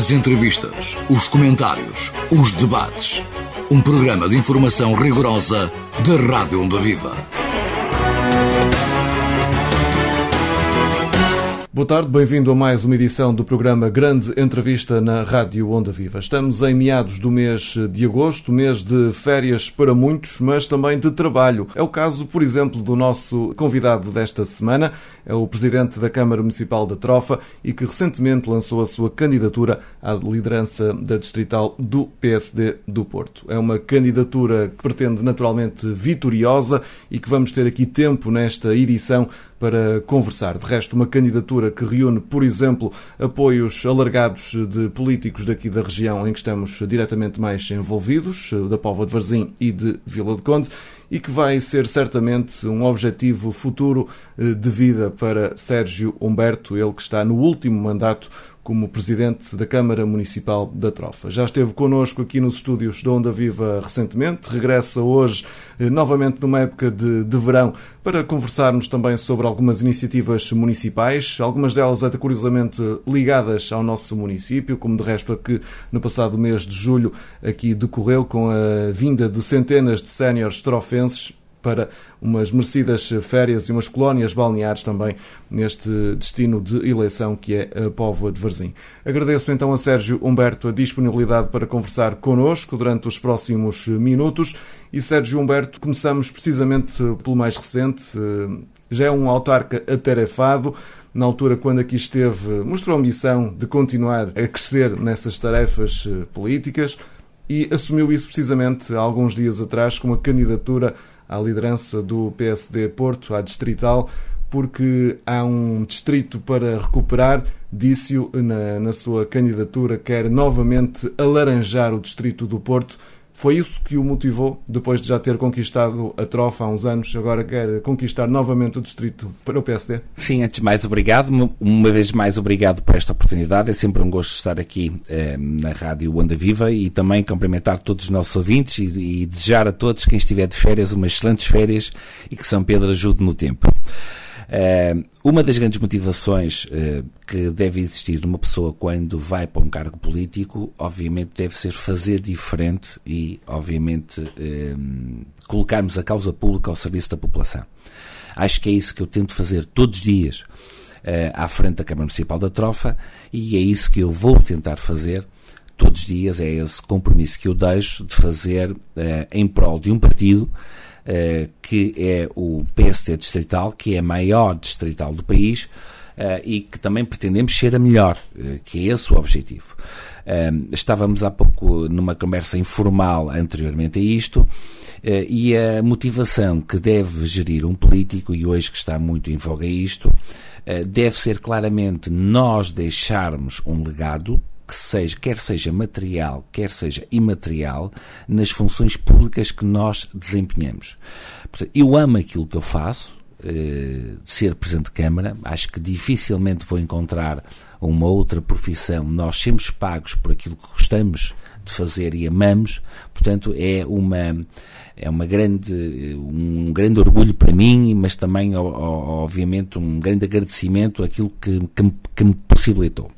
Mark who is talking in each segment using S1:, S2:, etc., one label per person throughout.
S1: As entrevistas, os comentários, os debates. Um programa de informação rigorosa da Rádio Onda Viva.
S2: Boa tarde, bem-vindo a mais uma edição do programa Grande Entrevista na Rádio Onda Viva. Estamos em meados do mês de agosto, mês de férias para muitos, mas também de trabalho. É o caso, por exemplo, do nosso convidado desta semana, é o Presidente da Câmara Municipal da Trofa e que recentemente lançou a sua candidatura à liderança da distrital do PSD do Porto. É uma candidatura que pretende naturalmente vitoriosa e que vamos ter aqui tempo nesta edição para conversar. De resto, uma candidatura que reúne, por exemplo, apoios alargados de políticos daqui da região em que estamos diretamente mais envolvidos, da Póvoa de Varzim e de Vila de Conde, e que vai ser certamente um objetivo futuro de vida para Sérgio Humberto, ele que está no último mandato como Presidente da Câmara Municipal da Trofa. Já esteve connosco aqui nos estúdios da Onda Viva recentemente, regressa hoje novamente numa época de verão para conversarmos também sobre algumas iniciativas municipais, algumas delas até curiosamente ligadas ao nosso município, como de resto a que no passado mês de julho aqui decorreu com a vinda de centenas de séniores trofenses para umas merecidas férias e umas colónias balneares também neste destino de eleição que é a Póvoa de Varzim. Agradeço então a Sérgio Humberto a disponibilidade para conversar connosco durante os próximos minutos. E Sérgio Humberto, começamos precisamente pelo mais recente. Já é um autarca atarefado. Na altura, quando aqui esteve, mostrou a ambição de continuar a crescer nessas tarefas políticas e assumiu isso precisamente há alguns dias atrás com uma candidatura à liderança do PSD Porto, à distrital, porque há um distrito para recuperar, disse-o na sua candidatura, quer novamente alaranjar o distrito do Porto. Foi isso que o motivou, depois de já ter conquistado a Trofa há uns anos, agora quer conquistar novamente o distrito para o PSD?
S3: Sim, antes de mais, obrigado. Uma vez mais, obrigado por esta oportunidade. É sempre um gosto estar aqui na Rádio Onda Viva e também cumprimentar todos os nossos ouvintes e desejar a todos, quem estiver de férias, umas excelentes férias e que São Pedro ajude no tempo. Uma das grandes motivações que deve existir numa pessoa quando vai para um cargo político, obviamente, deve ser fazer diferente e, obviamente, colocarmos a causa pública ao serviço da população. Acho que é isso que eu tento fazer todos os dias à frente da Câmara Municipal da Trofa e é isso que eu vou tentar fazer todos os dias, é esse compromisso que eu deixo de fazer em prol de um partido que é o PSD distrital, que é a maior distrital do país e que também pretendemos ser a melhor, que é esse o objetivo. Estávamos há pouco numa conversa informal anteriormente a isto e a motivação que deve gerir um político, e hoje que está muito em voga isto, deve ser claramente nós deixarmos um legado que seja, quer seja material, quer seja imaterial, nas funções públicas que nós desempenhamos. Portanto, eu amo aquilo que eu faço, de ser Presidente de Câmara, acho que dificilmente vou encontrar uma outra profissão. Nós somos pagos por aquilo que gostamos de fazer e amamos, portanto é um grande orgulho para mim, mas também, obviamente, um grande agradecimento àquilo que me possibilitou.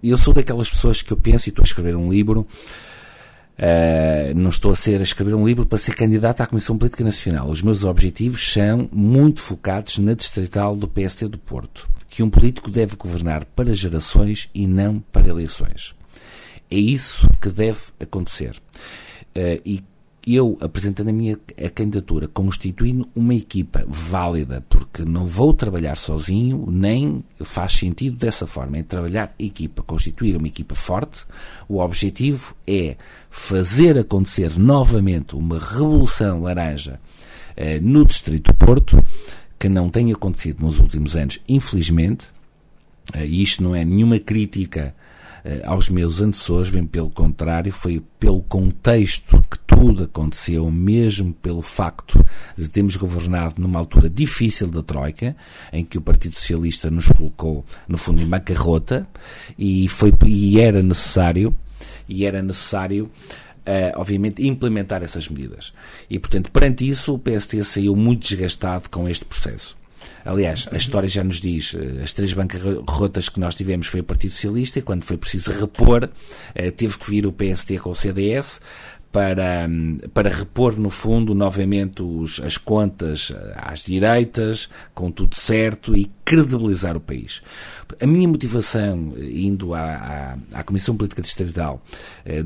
S3: Eu sou daquelas pessoas que eu penso, e estou a escrever um livro, não estou a escrever um livro para ser candidato à Comissão Política Nacional. Os meus objetivos são muito focados na distrital do PSD do Porto, que um político deve governar para gerações e não para eleições. É isso que deve acontecer. E eu, apresentando a candidatura, constituindo uma equipa válida, porque não vou trabalhar sozinho, nem faz sentido dessa forma, é trabalhar equipa, constituir uma equipa forte. O objetivo é fazer acontecer novamente uma revolução laranja no Distrito do Porto, que não tem acontecido nos últimos anos, infelizmente, e isto não é nenhuma crítica aos meus antecessores, bem pelo contrário, foi pelo contexto que tudo aconteceu, mesmo pelo facto de termos governado numa altura difícil da Troika, em que o Partido Socialista nos colocou, no fundo, em bancarrota, e era necessário, obviamente, implementar essas medidas. E, portanto, perante isso, o PSD saiu muito desgastado com este processo. Aliás, a história já nos diz, as 3 bancarrotas que nós tivemos foi o Partido Socialista, e quando foi preciso repor, teve que vir o PSD com o CDS para repor, no fundo, novamente as contas às direitas, com tudo certo, e credibilizar o país. A minha motivação, indo à Comissão Política Distrital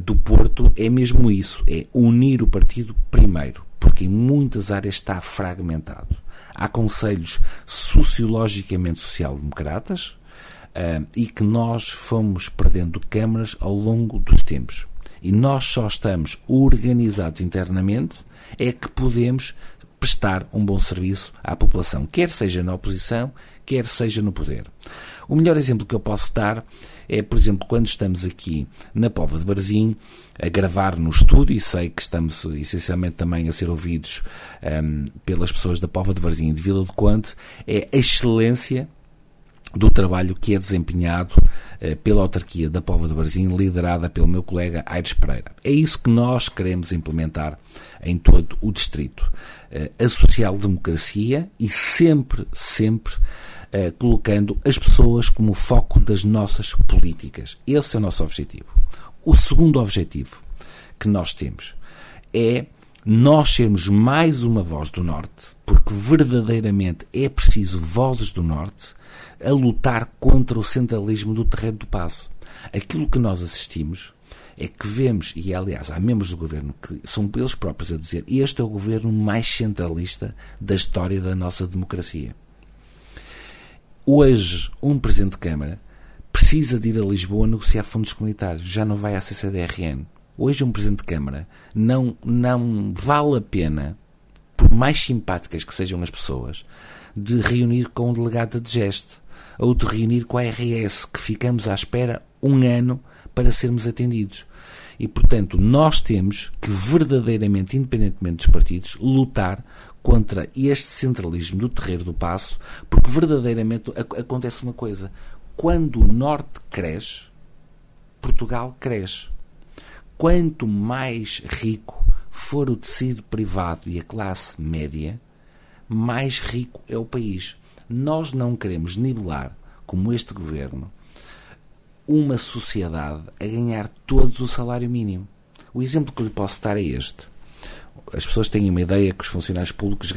S3: do Porto, é mesmo isso, é unir o partido primeiro, porque em muitas áreas está fragmentado. Há conselhos sociologicamente social-democratas e que nós fomos perdendo câmaras ao longo dos tempos. E nós só estamos organizados internamente é que podemos prestar um bom serviço à população, quer seja na oposição, quer seja no poder. O melhor exemplo que eu posso dar é, por exemplo, quando estamos aqui na Póvoa de Varzim a gravar no estúdio, e sei que estamos essencialmente também a ser ouvidos pelas pessoas da Póvoa de Varzim e de Vila do Conde, é a excelência do trabalho que é desempenhado pela autarquia da Póvoa de Varzim, liderada pelo meu colega Aires Pereira. É isso que nós queremos implementar em todo o distrito. A social-democracia e sempre colocando as pessoas como foco das nossas políticas. Esse é o nosso objetivo. O segundo objetivo que nós temos é nós sermos mais uma voz do Norte, porque verdadeiramente é preciso vozes do Norte a lutar contra o centralismo do Terreiro do Paço. Aquilo que nós assistimos é que vemos, e aliás há membros do governo que são eles próprios a dizer, este é o governo mais centralista da história da nossa democracia. Hoje, um Presidente de Câmara precisa de ir a Lisboa negociar fundos comunitários, já não vai à CCDRN. Hoje, um Presidente de Câmara não vale a pena, por mais simpáticas que sejam as pessoas, de reunir com o delegado da DGEST ou de reunir com a ARS, que ficamos à espera 1 ano para sermos atendidos. E, portanto, nós temos que verdadeiramente, independentemente dos partidos, lutar contra este centralismo do Terreiro do Paço, porque verdadeiramente acontece uma coisa. Quando o Norte cresce, Portugal cresce. Quanto mais rico for o tecido privado e a classe média, mais rico é o país. Nós não queremos nivelar, como este governo, uma sociedade a ganhar todos o salário mínimo. O exemplo que lhe posso dar é este. As pessoas têm uma ideia que os funcionários públicos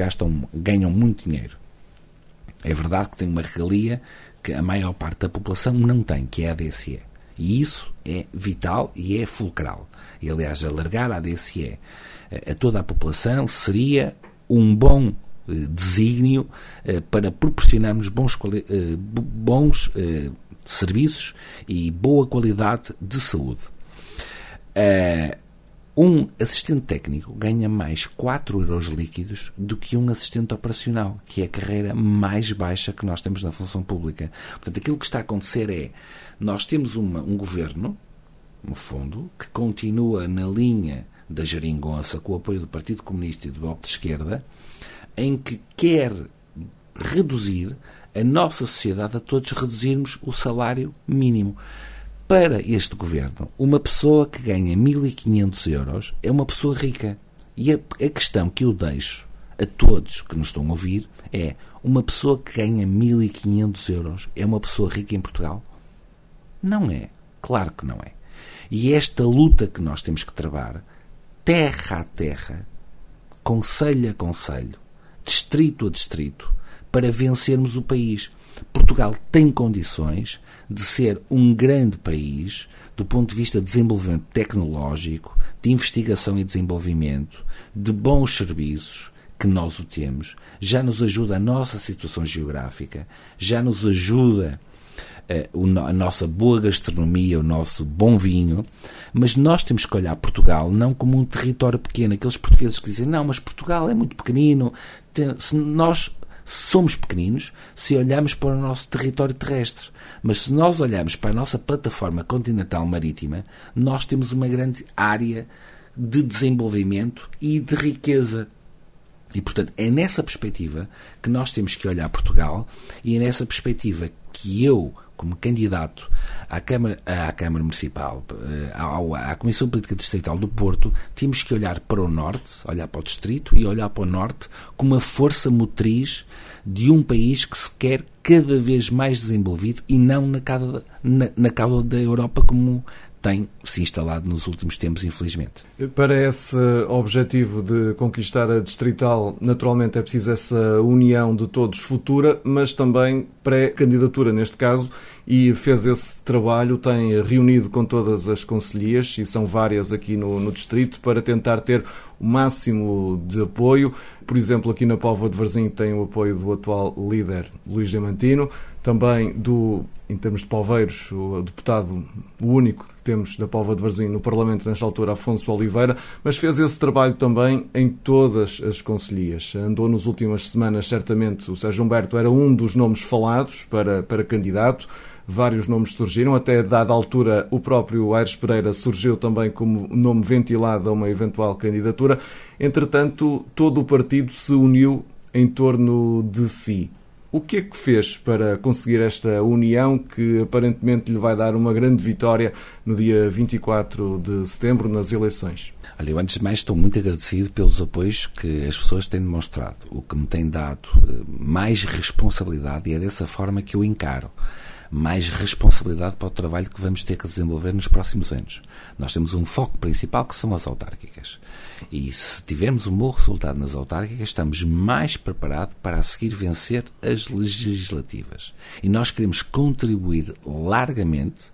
S3: ganham muito dinheiro. É verdade que tem uma regalia que a maior parte da população não tem, que é a DSE. E isso é vital e é fulcral. E, aliás, alargar a DSE a toda a população seria um bom desígnio para proporcionarmos bons serviços e boa qualidade de saúde. Um assistente técnico ganha mais 4 euros líquidos do que um assistente operacional, que é a carreira mais baixa que nós temos na função pública. Portanto, aquilo que está a acontecer é, nós temos um governo, no fundo, que continua na linha da geringonça, com o apoio do Partido Comunista e do Bloco de Esquerda, em que quer reduzir a nossa sociedade, a todos reduzirmos o salário mínimo. Para este governo, uma pessoa que ganha 1.500 euros é uma pessoa rica. E a questão que eu deixo a todos que nos estão a ouvir é: uma pessoa que ganha 1.500 euros é uma pessoa rica em Portugal? Não é. Claro que não é. E esta luta que nós temos que travar, terra a terra, concelho a concelho, distrito a distrito, para vencermos o país. Portugal tem condições de ser um grande país do ponto de vista de desenvolvimento tecnológico, de investigação e desenvolvimento, de bons serviços, que nós o temos, já nos ajuda a nossa situação geográfica, já nos ajuda a nossa boa gastronomia, o nosso bom vinho, mas nós temos que olhar Portugal não como um território pequeno. Aqueles portugueses que dizem, não, mas Portugal é muito pequenino. Nós somos pequeninos se olharmos para o nosso território terrestre, mas se nós olharmos para a nossa plataforma continental marítima, nós temos uma grande área de desenvolvimento e de riqueza. E, portanto, é nessa perspectiva que nós temos que olhar Portugal, e é nessa perspectiva que eu, como candidato à Câmara Municipal, à Comissão Política Distrital do Porto, temos que olhar para o Norte, olhar para o Distrito e olhar para o Norte como uma força motriz de um país que se quer cada vez mais desenvolvido e não na cauda da Europa como tem se instalado nos últimos tempos, infelizmente.
S2: Para esse objetivo de conquistar a distrital, naturalmente é preciso essa união de todos futura, mas também pré-candidatura neste caso, e fez esse trabalho, tem reunido com todas as concelhias, e são várias aqui no distrito, para tentar ter o máximo de apoio. Por exemplo, aqui na Póvoa de Varzim tem o apoio do atual líder Luís Diamantino, também em termos de poveiros, o deputado, o único que temos da Póvoa de Varzim no Parlamento nesta altura, Afonso Oliveira, mas fez esse trabalho também em todas as concelhias. Andou nas últimas semanas, certamente, o Sérgio Humberto era um dos nomes falados para candidato. Vários nomes surgiram, até dada altura o próprio Aires Pereira surgiu também como nome ventilado a uma eventual candidatura. Entretanto, todo o partido se uniu em torno de si. O que é que fez para conseguir esta união que aparentemente lhe vai dar uma grande vitória no dia 24 de setembro nas eleições?
S3: Olha, eu antes de mais estou muito agradecido pelos apoios que as pessoas têm demonstrado, o que me tem dado mais responsabilidade, e é dessa forma que eu encaro. Mais responsabilidade para o trabalho que vamos ter que desenvolver nos próximos anos. Nós temos um foco principal que são as autárquicas. E se tivermos um bom resultado nas autárquicas, estamos mais preparados para a seguir vencer as legislativas. E nós queremos contribuir largamente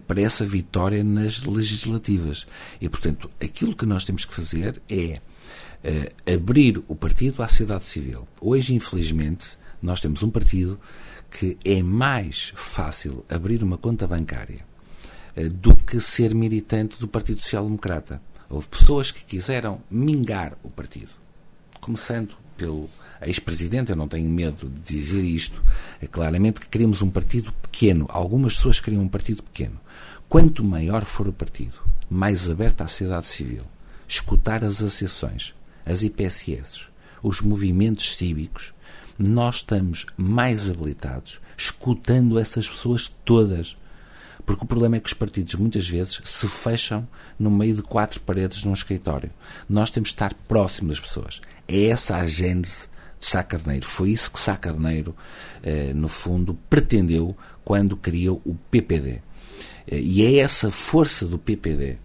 S3: para essa vitória nas legislativas. E, portanto, aquilo que nós temos que fazer é abrir o partido à sociedade civil. Hoje, infelizmente, nós temos um partido que é mais fácil abrir uma conta bancária do que ser militante do Partido Social Democrata. Houve pessoas que quiseram mingar o partido, começando pelo ex-presidente. Eu não tenho medo de dizer isto, é claramente que queremos um partido pequeno. Algumas pessoas queriam um partido pequeno. Quanto maior for o partido, mais aberto à sociedade civil, escutar as associações, as IPSS, os movimentos cívicos, nós estamos mais habilitados escutando essas pessoas todas. Porque o problema é que os partidos muitas vezes se fecham no meio de 4 paredes num escritório. Nós temos de estar próximo das pessoas. É essa a gênese de Sá Carneiro. Foi isso que Sá Carneiro, no fundo, pretendeu quando criou o PPD. E é essa força do PPD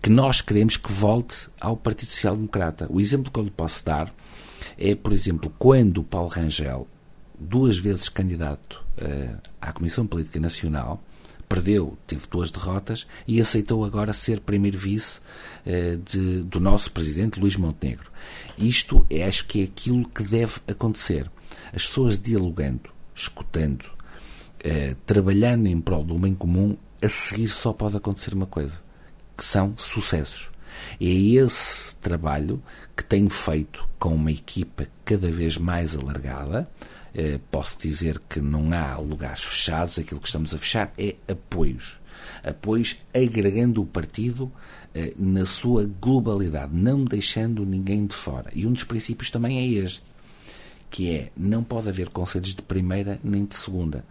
S3: que nós queremos que volte ao Partido Social Democrata. O exemplo que eu lhe posso dar é, por exemplo, quando o Paulo Rangel, 2 vezes candidato à Comissão Política Nacional, perdeu, teve 2 derrotas e aceitou agora ser primeiro vice do nosso presidente Luís Montenegro. Isto acho que é aquilo que deve acontecer. As pessoas dialogando, escutando, trabalhando em prol do bem comum, a seguir só pode acontecer uma coisa, que são sucessos. É esse trabalho que tenho feito com uma equipa cada vez mais alargada. Posso dizer que não há lugares fechados, aquilo que estamos a fechar é apoios. Apoios agregando o partido na sua globalidade, não deixando ninguém de fora. E um dos princípios também é este, que é, não pode haver conselhos de primeira nem de segunda.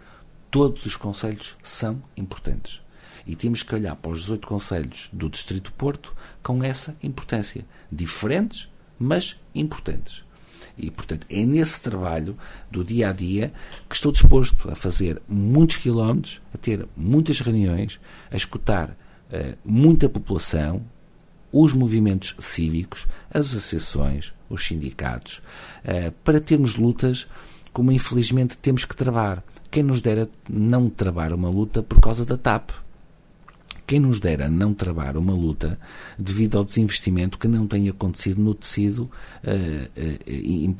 S3: Todos os conselhos são importantes. E temos que olhar para os 18 concelhos do Distrito de Porto com essa importância. Diferentes, mas importantes. E, portanto, é nesse trabalho do dia a dia que estou disposto a fazer muitos quilómetros, a ter muitas reuniões, a escutar muita população, os movimentos cívicos, as associações, os sindicatos, para termos lutas como infelizmente temos que travar. Quem nos dera não travar uma luta por causa da TAP? Quem nos dera não travar uma luta devido ao desinvestimento que não tem acontecido no tecido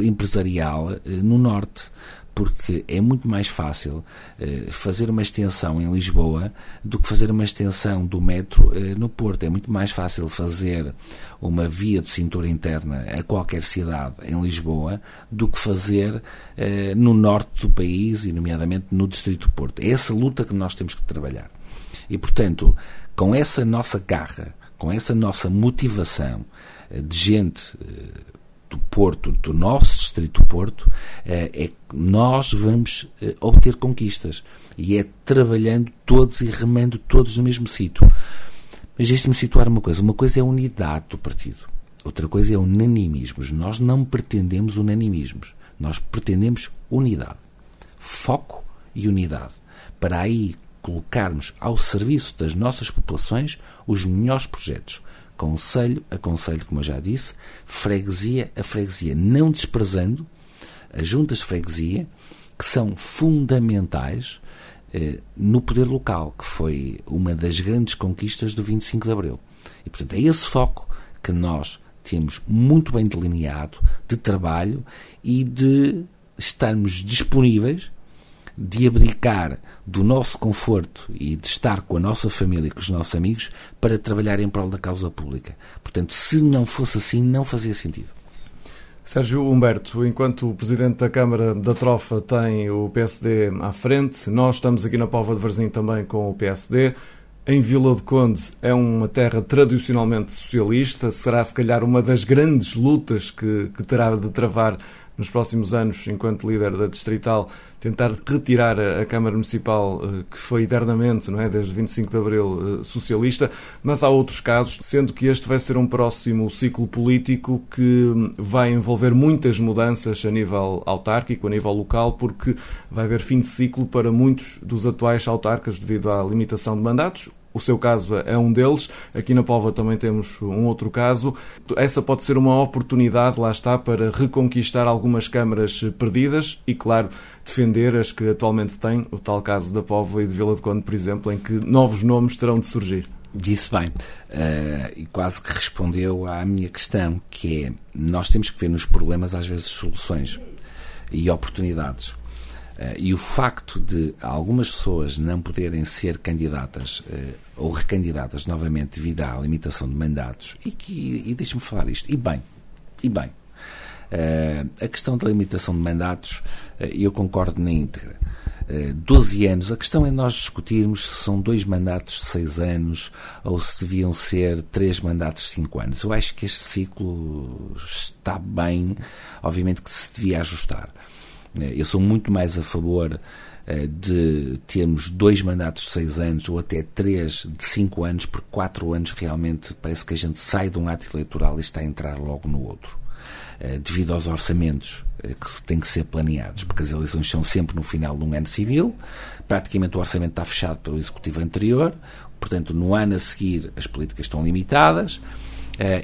S3: empresarial no Norte? Porque é muito mais fácil fazer uma extensão em Lisboa do que fazer uma extensão do metro no Porto. É muito mais fácil fazer uma via de cintura interna a qualquer cidade em Lisboa do que fazer no norte do país e, nomeadamente, no Distrito do Porto. É essa luta que nós temos que trabalhar. E, portanto, com essa nossa garra, com essa nossa motivação de gente do Porto, do nosso Distrito do Porto, é que nós vamos obter conquistas. E é trabalhando todos e remando todos no mesmo sítio. Mas deixe-me situar uma coisa é a unidade do partido, outra coisa é unanimismos. Nós não pretendemos unanimismos, nós pretendemos unidade, foco e unidade, para aí colocarmos ao serviço das nossas populações os melhores projetos, concelho a concelho, como eu já disse, freguesia a freguesia, não desprezando as juntas de freguesia, que são fundamentais no poder local, que foi uma das grandes conquistas do 25 de Abril. E, portanto, é esse foco que nós temos muito bem delineado de trabalho e de estarmos disponíveis de abdicar do nosso conforto e de estar com a nossa família e com os nossos amigos para trabalhar em prol da causa pública. Portanto, se não fosse assim, não fazia sentido.
S2: Sérgio Humberto, enquanto o Presidente da Câmara da Trofa tem o PSD à frente, nós estamos aqui na Póvoa de Varzim também com o PSD. Em Vila de Conde é uma terra tradicionalmente socialista, será se calhar uma das grandes lutas que terá de travar nos próximos anos, enquanto líder da Distrital, tentar retirar a Câmara Municipal, que foi eternamente, não é, desde 25 de Abril, socialista, mas há outros casos, sendo que este vai ser um próximo ciclo político que vai envolver muitas mudanças a nível autárquico, a nível local, porque vai haver fim de ciclo para muitos dos atuais autarcas devido à limitação de mandatos. O seu caso é um deles. Aqui na Póvoa também temos um outro caso. Essa pode ser uma oportunidade, lá está, para reconquistar algumas câmaras perdidas e, claro, defender as que atualmente têm, o tal caso da Póvoa e de Vila de Conde, por exemplo, em que novos nomes terão de surgir.
S3: Disse bem, e quase que respondeu à minha questão, que é, nós temos que ver nos problemas às vezes soluções e oportunidades. E o facto de algumas pessoas não poderem ser candidatas ou recandidatas novamente devido à limitação de mandatos, e deixe-me falar isto, e bem, a questão da limitação de mandatos, eu concordo na íntegra. 12 anos, a questão é nós discutirmos se são 2 mandatos de 6 anos ou se deviam ser 3 mandatos de 5 anos. Eu acho que este ciclo está bem, obviamente que se devia ajustar. Eu sou muito mais a favor de termos 2 mandatos de 6 anos ou até 3 de 5 anos, porque 4 anos realmente parece que a gente sai de um ato eleitoral e está a entrar logo no outro, devido aos orçamentos que têm que ser planeados, porque as eleições são sempre no final de um ano civil, praticamente o orçamento está fechado pelo Executivo anterior, portanto no ano a seguir as políticas estão limitadas,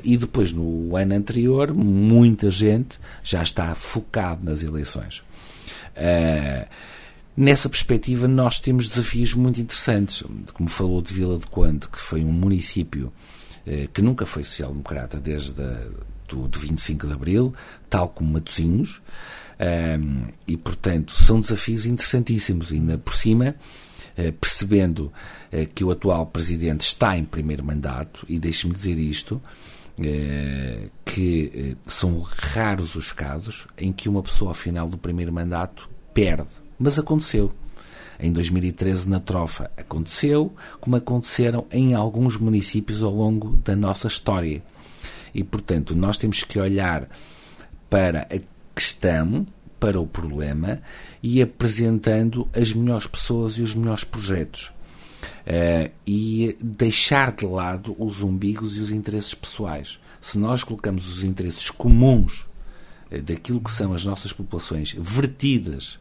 S3: e depois no ano anterior muita gente já está focado nas eleições. Nessa perspectiva nós temos desafios muito interessantes, como falou de Vila de Conde, que foi um município que nunca foi social-democrata desde do 25 de Abril, tal como Matosinhos, e portanto são desafios interessantíssimos, ainda por cima percebendo que o atual Presidente está em primeiro mandato, e deixe-me dizer isto, que são raros os casos em que uma pessoa ao final do primeiro mandato perde, mas aconteceu. Em 2013 na Trofa aconteceu, como aconteceram em alguns municípios ao longo da nossa história. E portanto nós temos que olhar para a questão, para o problema, e apresentando as melhores pessoas e os melhores projetos. E deixar de lado os umbigos e os interesses pessoais. Se nós colocamos os interesses comuns daquilo que são as nossas populações vertidas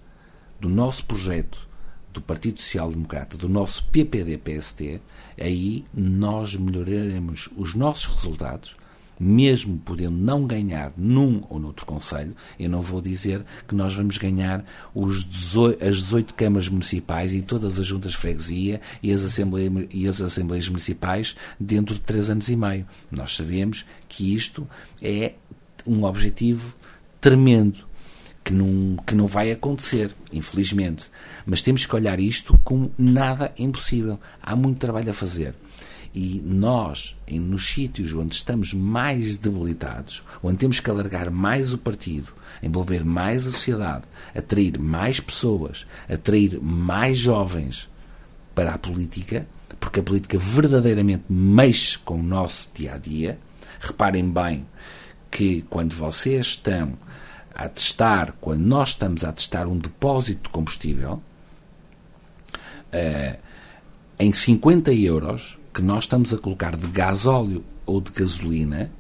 S3: do nosso projeto, do Partido Social Democrata, do nosso PPD-PST, aí nós melhoraremos os nossos resultados, mesmo podendo não ganhar num ou noutro concelho. Eu não vou dizer que nós vamos ganhar as 18 câmaras municipais e todas as juntas de freguesia e as assembleias municipais dentro de 3 anos e meio. Nós sabemos que isto é um objetivo tremendo, que não vai acontecer, infelizmente. Mas temos que olhar isto como nada impossível. Há muito trabalho a fazer. E nós, nos sítios onde estamos mais debilitados, onde temos que alargar mais o partido, envolver mais a sociedade, atrair mais pessoas, atrair mais jovens para a política, porque a política verdadeiramente mexe com o nosso dia-a-dia. Reparem bem que quando vocês estão a testar, quando nós estamos a testar um depósito de combustível, em 50 euros que nós estamos a colocar de gasóleo ou de gasolina,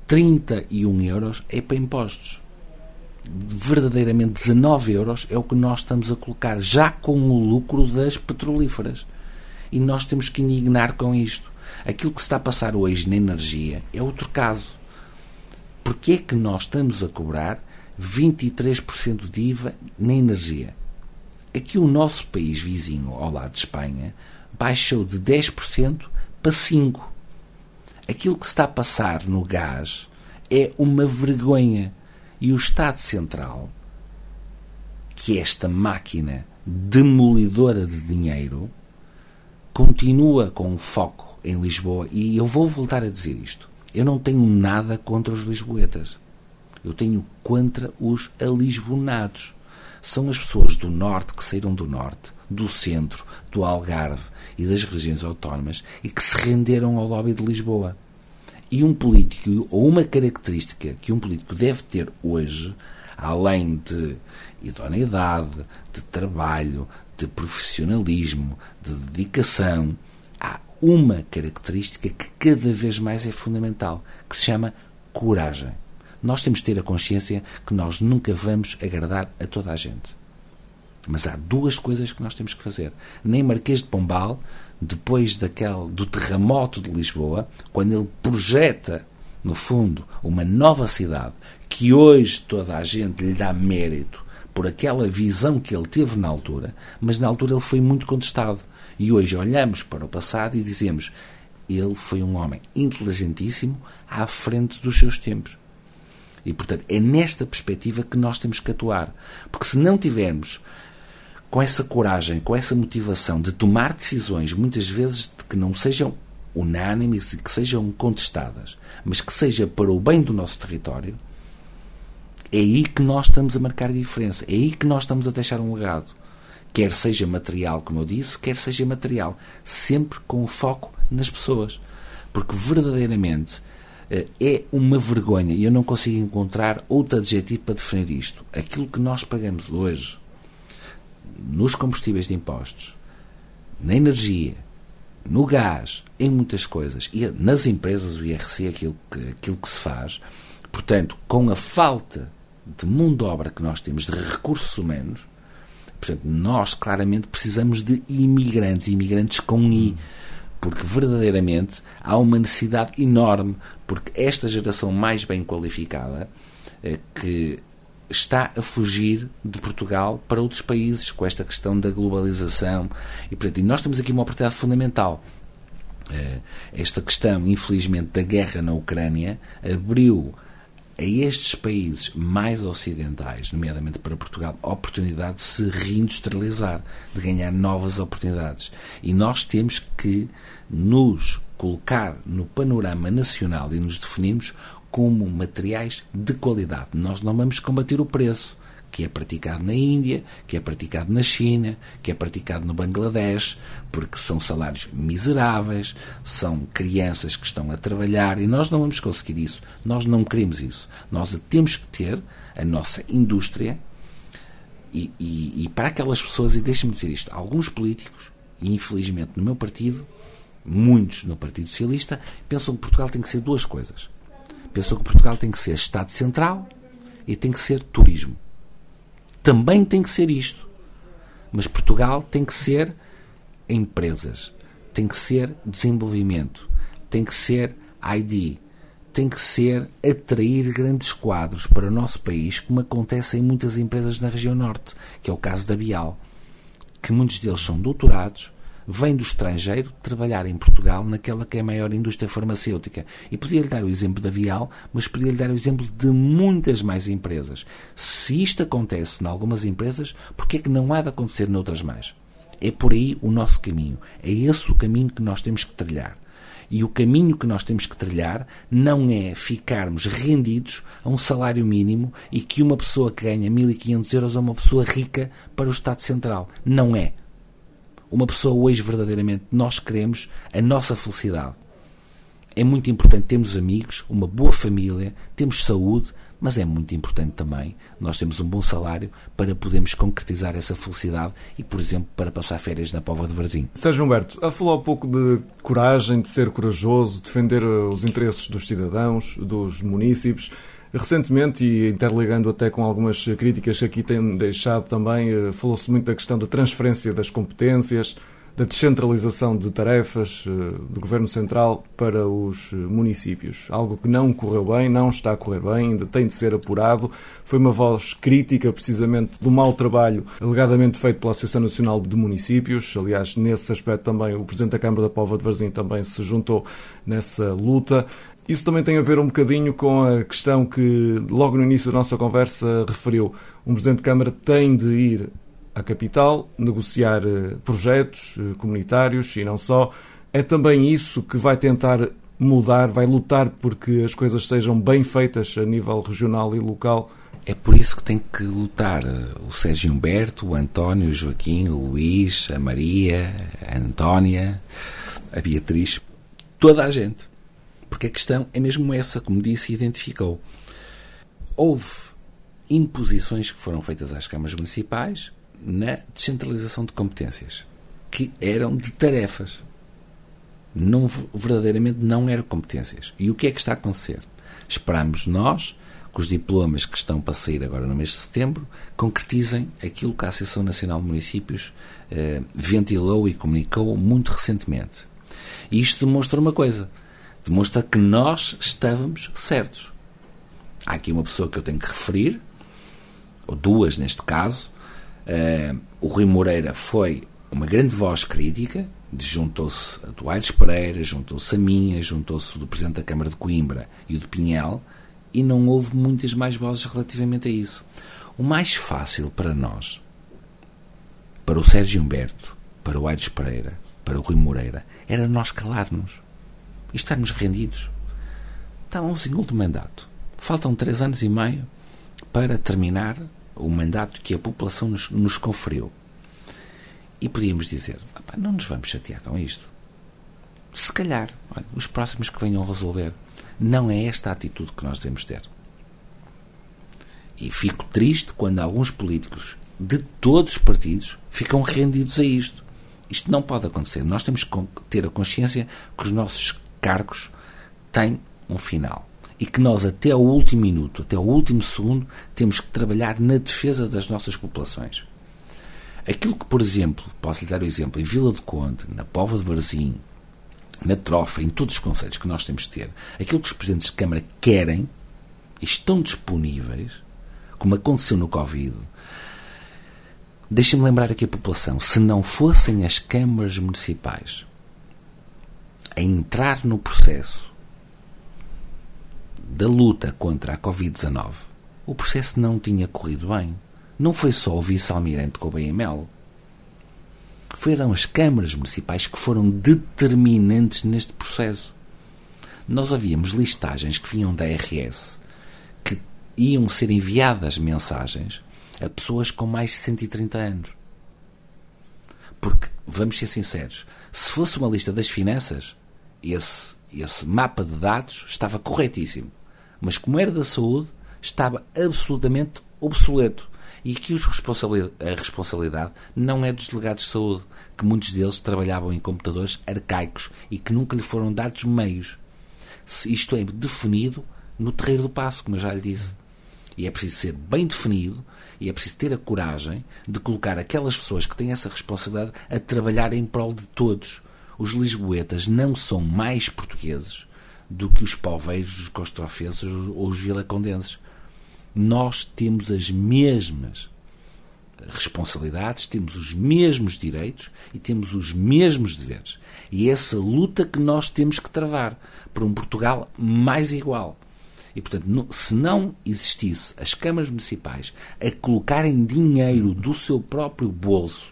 S3: 31 euros é para impostos. Verdadeiramente 19 euros é o que nós estamos a colocar, já com o lucro das petrolíferas. E nós temos que indignar com isto. Aquilo que se está a passar hoje na energia é outro caso. Porque é que nós estamos a cobrar 23% de IVA na energia? Aqui o nosso país vizinho, ao lado de Espanha, baixou de 10% para 5%. Aquilo que se está a passar no gás é uma vergonha. E o Estado Central, que é esta máquina demolidora de dinheiro, continua com foco em Lisboa. E eu vou voltar a dizer isto. Eu não tenho nada contra os lisboetas. Eu tenho contra os alisbonados. São as pessoas do Norte que saíram do Norte, do Centro, do Algarve e das regiões autónomas e que se renderam ao lobby de Lisboa. E um político, ou uma característica que um político deve ter hoje, além de idoneidade, de trabalho, de profissionalismo, de dedicação, há uma característica que cada vez mais é fundamental, que se chama coragem. Nós temos de ter a consciência que nós nunca vamos agradar a toda a gente. Mas há duas coisas que nós temos que fazer. Nem Marquês de Pombal, depois do terremoto de Lisboa, quando ele projeta, no fundo, uma nova cidade, que hoje toda a gente lhe dá mérito por aquela visão que ele teve na altura, mas na altura ele foi muito contestado. E hoje olhamos para o passado e dizemos, ele foi um homem inteligentíssimo à frente dos seus tempos. E, portanto, é nesta perspectiva que nós temos que atuar. Porque se não tivermos com essa coragem, com essa motivação de tomar decisões, muitas vezes que não sejam unânimes e que sejam contestadas, mas que seja para o bem do nosso território, é aí que nós estamos a marcar a diferença. É aí que nós estamos a deixar um legado. Quer seja material, como eu disse, quer seja material. Sempre com o foco nas pessoas. Porque verdadeiramente é uma vergonha, e eu não consigo encontrar outro adjetivo para definir isto. Aquilo que nós pagamos hoje nos combustíveis de impostos, na energia, no gás, em muitas coisas, e nas empresas o IRC, aquilo que se faz, portanto, com a falta de mão de obra que nós temos, de recursos humanos, portanto, nós claramente precisamos de imigrantes com I, porque verdadeiramente há uma necessidade enorme, porque esta geração mais bem qualificada que está a fugir de Portugal para outros países com esta questão da globalização e, portanto, nós temos aqui uma oportunidade fundamental. Esta questão, infelizmente, da guerra na Ucrânia abriu a estes países mais ocidentais, nomeadamente para Portugal, a oportunidade de se reindustrializar, de ganhar novas oportunidades. E nós temos que nos colocar no panorama nacional e nos definirmos como materiais de qualidade. Nós não vamos combater o preço, que é praticado na Índia, que é praticado na China, que é praticado no Bangladesh, porque são salários miseráveis, são crianças que estão a trabalhar e nós não vamos conseguir isso. Nós não queremos isso. Nós temos que ter a nossa indústria e para aquelas pessoas, e deixem-me dizer isto, alguns políticos, e infelizmente no meu partido, muitos no Partido Socialista, pensam que Portugal tem que ser duas coisas. Pensam que Portugal tem que ser Estado Central e tem que ser turismo. Também tem que ser isto. Mas Portugal tem que ser empresas, tem que ser desenvolvimento, tem que ser ID, tem que ser atrair grandes quadros para o nosso país, como acontece em muitas empresas na região norte, que é o caso da Bial, que muitos deles são doutorados, vêm do estrangeiro trabalhar em Portugal naquela que é a maior indústria farmacêutica. E podia-lhe dar o exemplo da Vial, mas podia-lhe dar o exemplo de muitas mais empresas. Se isto acontece em algumas empresas, por que é que não há de acontecer noutras mais? É por aí o nosso caminho. É esse o caminho que nós temos que trilhar. E o caminho que nós temos que trilhar não é ficarmos rendidos a um salário mínimo e que uma pessoa que ganha 1.500 euros é uma pessoa rica para o Estado Central. Não é. Uma pessoa hoje, verdadeiramente, nós queremos a nossa felicidade. É muito importante termos amigos, uma boa família, temos saúde, mas é muito importante também nós termos um bom salário para podermos concretizar essa felicidade e, por exemplo, para passar férias na Póvoa de Varzim.
S2: Sérgio Humberto, a falar um pouco de coragem, de ser corajoso, defender os interesses dos cidadãos, dos munícipes. Recentemente, e interligando até com algumas críticas que aqui têm deixado também, falou-se muito da questão da transferência das competências, da descentralização de tarefas do Governo Central para os municípios. Algo que não correu bem, não está a correr bem, ainda tem de ser apurado. Foi uma voz crítica, precisamente, do mau trabalho alegadamente feito pela Associação Nacional de Municípios. Aliás, nesse aspecto também, o Presidente da Câmara da Póvoa de Varzim também se juntou nessa luta. Isso também tem a ver um bocadinho com a questão que, logo no início da nossa conversa, referiu. Um Presidente de Câmara tem de ir à capital, negociar projetos comunitários e não só. É também isso que vai tentar mudar, vai lutar porque as coisas sejam bem feitas a nível regional e local.
S3: É por isso que tem que lutar o Sérgio Humberto, o António, o Joaquim, o Luís, a Maria, a Antónia, a Beatriz, toda a gente. Porque a questão é mesmo essa, como disse e identificou. Houve imposições que foram feitas às câmaras municipais na descentralização de competências, que eram de tarefas. Verdadeiramente não eram competências. E o que é que está a acontecer? Esperamos nós, que os diplomas que estão para sair agora no mês de setembro, concretizem aquilo que a Associação Nacional de Municípios ventilou e comunicou muito recentemente. E isto demonstra uma coisa. Demonstra que nós estávamos certos. Há aqui uma pessoa que eu tenho que referir, ou duas neste caso. O Rui Moreira foi uma grande voz crítica, juntou-se a do Aires Pereira, juntou-se a minha, juntou-se do Presidente da Câmara de Coimbra e o de Pinhel, e não houve muitas mais vozes relativamente a isso. O mais fácil para nós, para o Sérgio Humberto, para o Aires Pereira, para o Rui Moreira, era nós calar-nos e estarmos rendidos. Estávamos em último mandato. Faltam 3 anos e meio para terminar o mandato que a população nos conferiu. E podíamos dizer, não nos vamos chatear com isto. Se calhar, olha, os próximos que venham resolver. Não é esta a atitude que nós devemos ter. E fico triste quando alguns políticos de todos os partidos ficam rendidos a isto. Isto não pode acontecer. Nós temos que ter a consciência que os nossos cargos têm um final. E que nós, até o último minuto, até o último segundo, temos que trabalhar na defesa das nossas populações. Aquilo que, por exemplo, posso lhe dar o exemplo, em Vila do Conde, na Póvoa de Varzim, na Trofa, em todos os concelhos que nós temos de ter, aquilo que os presidentes de Câmara querem e estão disponíveis, como aconteceu no Covid. Deixem-me lembrar aqui a população, se não fossem as câmaras municipais a entrar no processo da luta contra a Covid-19, o processo não tinha corrido bem. Não foi só o vice-almirante com o BML. Foram as câmaras municipais que foram determinantes neste processo. Nós havíamos listagens que vinham da RS que iam ser enviadas mensagens a pessoas com mais de 130 anos. Porque, vamos ser sinceros, se fosse uma lista das finanças, esse mapa de dados estava corretíssimo. Mas como era da saúde, estava absolutamente obsoleto. E aqui a responsabilidade não é dos delegados de saúde, que muitos deles trabalhavam em computadores arcaicos e que nunca lhe foram dados meios. Isto é definido no Terreiro do Paço, como eu já lhe disse. E é preciso ser bem definido e é preciso ter a coragem de colocar aquelas pessoas que têm essa responsabilidade a trabalhar em prol de todos. Os lisboetas não são mais portugueses do que os poveiros, os costrofenses ou os vilacondenses. Nós temos as mesmas responsabilidades, temos os mesmos direitos e temos os mesmos deveres. E é essa luta que nós temos que travar por um Portugal mais igual. E, portanto, se não existisse as câmaras municipais a colocarem dinheiro do seu próprio bolso,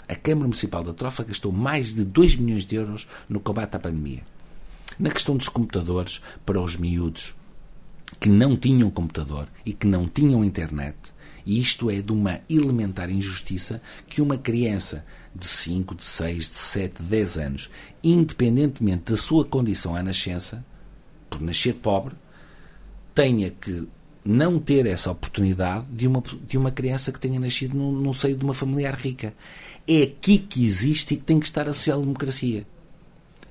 S3: a Câmara Municipal da Trofa gastou mais de 2 milhões de euros no combate à pandemia. Na questão dos computadores para os miúdos que não tinham computador e que não tinham internet E isto é de uma elementar injustiça que uma criança de 5, de 6, de 7, de 10 anos, independentemente da sua condição à nascença, por nascer pobre, tenha que não ter essa oportunidade de uma criança que tenha nascido no seio de uma familiar rica. É aqui que existe e que tem que estar a social-democracia.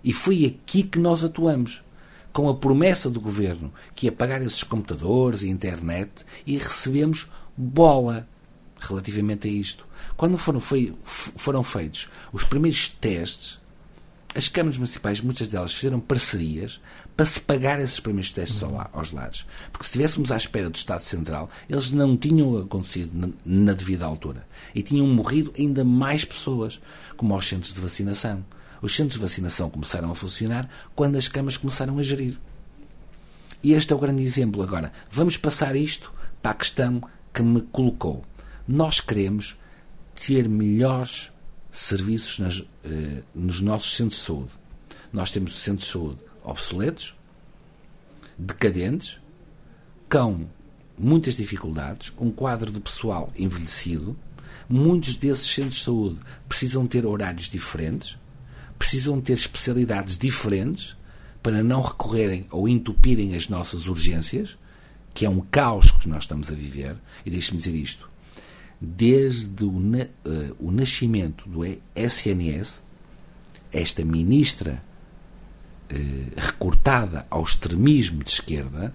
S3: E foi aqui que nós atuamos, com a promessa do governo que ia pagar esses computadores e internet, e recebemos bola relativamente a isto. Quando foram feitos os primeiros testes, as câmaras municipais, muitas delas, fizeram parcerias para se pagar esses primeiros testes aos lares. Porque se estivéssemos à espera do Estado Central, eles não tinham acontecido na devida altura. E tinham morrido ainda mais pessoas, como aos centros de vacinação. Os centros de vacinação começaram a funcionar quando as câmaras começaram a gerir. E este é o grande exemplo. Agora, vamos passar isto para a questão que me colocou. Nós queremos ter melhores serviços nos nossos centros de saúde. Nós temos centros de saúde obsoletos, decadentes, com muitas dificuldades, um quadro de pessoal envelhecido. Muitos desses centros de saúde precisam ter horários diferentes, precisam ter especialidades diferentes para não recorrerem ou entupirem as nossas urgências, que é um caos que nós estamos a viver. E deixe-me dizer isto. Desde o nascimento do SNS, esta ministra recortada ao extremismo de esquerda,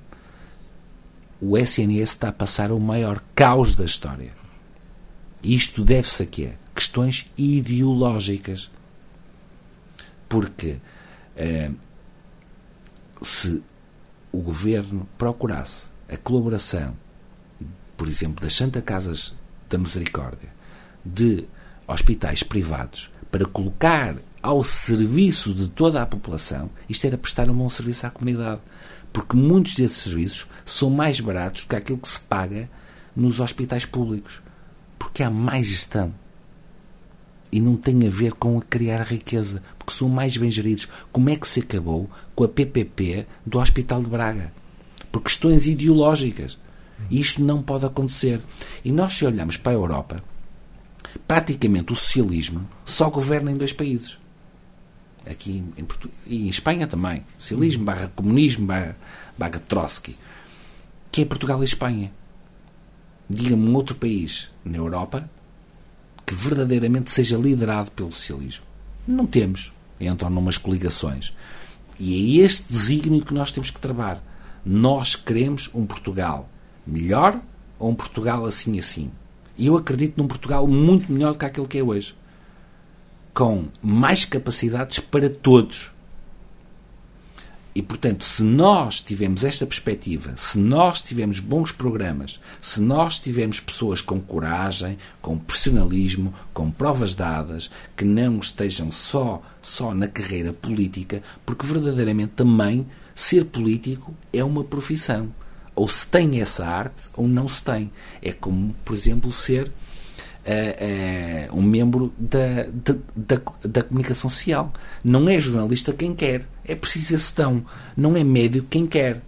S3: o SNS está a passar o maior caos da história. E isto deve-se a quê? Questões ideológicas. Porque se o governo procurasse a colaboração, por exemplo, das Santa Casas da Misericórdia, de hospitais privados, para colocar ao serviço de toda a população, isto era prestar um bom serviço à comunidade. Porque muitos desses serviços são mais baratos do que aquilo que se paga nos hospitais públicos. Porque há mais gestão. E não tem a ver com a criar riqueza, porque são mais bem geridos. Como é que se acabou com a PPP do Hospital de Braga? Por questões ideológicas. E isto não pode acontecer. E nós, se olharmos para a Europa, praticamente o socialismo só governa em 2 países. Aqui em Portugal e em Espanha também. Socialismo / comunismo / Trotsky. Que é Portugal e Espanha. Diga-me um outro país na Europa que verdadeiramente seja liderado pelo socialismo. Não temos. Entram numas coligações. E é este desígnio que nós temos que trabalhar. Nós queremos um Portugal melhor ou um Portugal assim assim? E eu acredito num Portugal muito melhor do que aquele que é hoje. Com mais capacidades para todos. E, portanto, se nós tivermos esta perspectiva, se nós tivermos bons programas, se nós tivermos pessoas com coragem, com profissionalismo, com provas dadas, que não estejam só na carreira política, porque verdadeiramente também ser político é uma profissão. Ou se tem essa arte ou não se tem. É como, por exemplo, ser um membro da comunicação social. Não é jornalista quem quer. É preciso esse dom. Não é médico quem quer.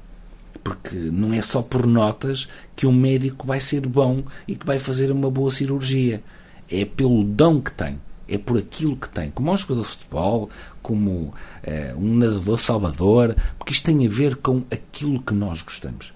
S3: Porque não é só por notas que um médico vai ser bom e que vai fazer uma boa cirurgia. É pelo dom que tem. É por aquilo que tem. Como um jogador de futebol, como um nadador salvador. Porque isto tem a ver com aquilo que nós gostamos.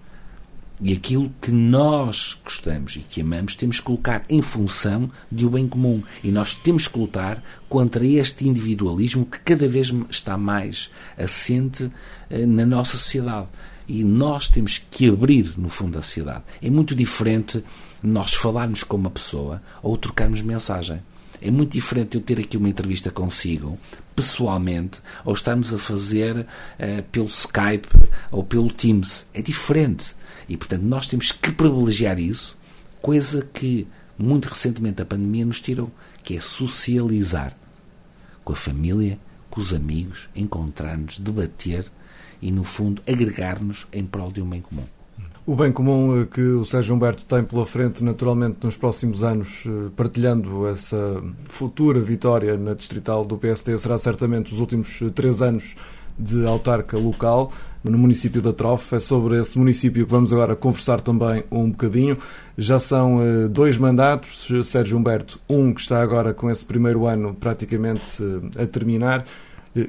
S3: E aquilo que nós gostamos e que amamos temos que colocar em função de o bem comum. E nós temos que lutar contra este individualismo que cada vez está mais assente na nossa sociedade. E nós temos que abrir, no fundo, a sociedade. É muito diferente nós falarmos com uma pessoa ou trocarmos mensagem. É muito diferente eu ter aqui uma entrevista consigo, pessoalmente, ou estarmos a fazer pelo Skype ou pelo Teams. É diferente. E, portanto, nós temos que privilegiar isso, coisa que, muito recentemente, a pandemia nos tirou, que é socializar com a família, com os amigos, encontrar-nos, debater e, no fundo, agregar-nos em prol de um bem comum.
S2: O bem comum que o Sérgio Humberto tem pela frente, naturalmente, nos próximos anos, partilhando essa futura vitória na distrital do PSD, será certamente os últimos 3 anos de autarca local no município da Trofa. É sobre esse município que vamos agora conversar também um bocadinho. Já são 2 mandatos, Sérgio Humberto, que está agora com esse primeiro ano praticamente a terminar.